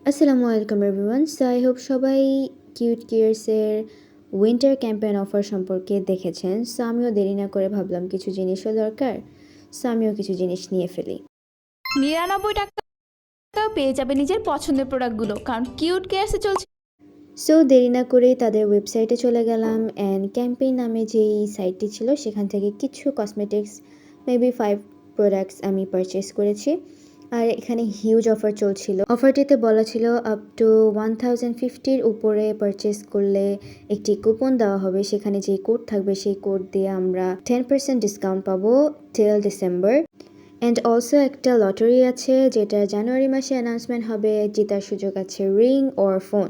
আসসালামু আলাইকুম everyone. So I hope সবাই কিউট কেয়ার্সের উইন্টার ক্যাম্পেইন অফার সম্পর্কে দেখেছেন। সো আমিও দেরি না করে ভাবলাম কিছু জিনিসও দরকার, সো আমিও কিছু জিনিস নিয়ে ফেলি। 99 টাকা পেয়ে যাবে নিজের পছন্দের প্রোডাক্টগুলো, কারণ কিউট কেয়ার্সে চলছে। সো দেরি না করেই তাদের ওয়েবসাইটে চলে গেলাম অ্যান্ড ক্যাম্পেইন নামে যেই সাইটটি ছিল সেখান থেকে কিছু কসমেটিক্স মেবি 5 প্রোডাক্টস আমি পারচেস করেছি। আর এখানে হিউজ অফার চলছিল। অফারটিতে বলা ছিল আপ টু 1050-র উপরে পারচেস করলে একটি কুপন দেওয়া হবে, সেখানে যেই কোড থাকবে সেই কোড দিয়ে আমরা 10% ডিসকাউন্ট পাবো টিল ডিসেম্বর। অ্যান্ড অলসো একটা লটারি আছে যেটা জানুয়ারি মাসে অ্যানাউন্সমেন্ট হবে, জেতার সুযোগ আছে রিং অর ফোন।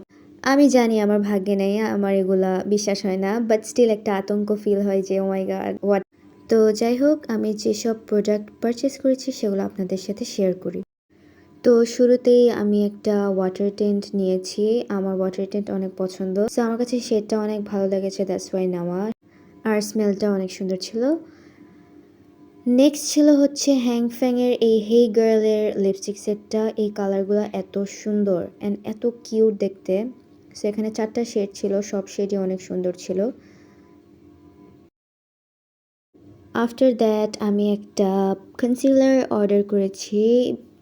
আমি জানি আমার ভাগ্যে নেই, আমার এগুলা বিশ্বাস হয় না, বাট স্টিল একটা আতঙ্ক ফিল হয় যে ও মাই গড হোয়াট। তো যাই হোক, আমি যেসব প্রোডাক্ট পারচেস করেছি সেগুলো আপনাদের সাথে শেয়ার করি। তো শুরুতেই আমি একটা ওয়াটার টেন্ট নিয়েছি। আমার ওয়াটার টেন্ট অনেক পছন্দ, সো আমার কাছে শেডটা অনেক ভালো লেগেছে, দ্যাটস ওয়াই নেওয়া। আর স্মেলটা অনেক সুন্দর ছিল। নেক্সট ছিল হচ্ছে হ্যাংফ্যাংয়ের এই হেই গার্লের লিপস্টিক সেটটা। এই কালারগুলো এত সুন্দর অ্যান্ড এত কিউট দেখতে। সো এখানে 4টা শেড ছিল, সব শেডই অনেক সুন্দর ছিল। আফটার দ্যাট আমি একটা কনসিলার অর্ডার করেছি,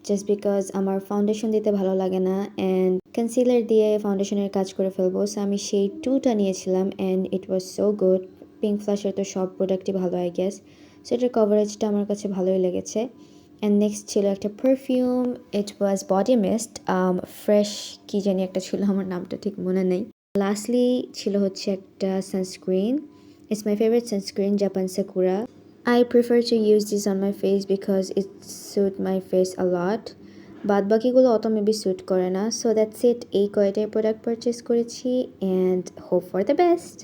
জাস্ট বিকজ আমার ফাউন্ডেশন দিতে ভালো লাগে না অ্যান্ড কনসিলার দিয়ে ফাউন্ডেশনের কাজ করে ফেলবো। সো আমি সেই 2টা নিয়েছিলাম and it was so good. Pink ফ্লাশের তো সব প্রোডাক্টই ভালো আই গেস। সো এটার কভারেজটা আমার কাছে ভালোই লেগেছে। অ্যান্ড নেক্সট ছিল একটা পারফিউম, ইট ওয়াজ বডি মিস্ট, ফ্রেশ কি জানি একটা ছিল, আমার নামটা ঠিক মনে নেই। লাস্টলি ছিল হচ্ছে একটা sunscreen. It's my favourite sunscreen, Japan sakura. I prefer to use this on my face because it suit my face a lot. বাদ বাকিগুলো অত মেবি স্যুট করে না। সো দ্যাটস ইট, এই কয়টাই প্রোডাক্ট পারচেস করেছি and hope for the best.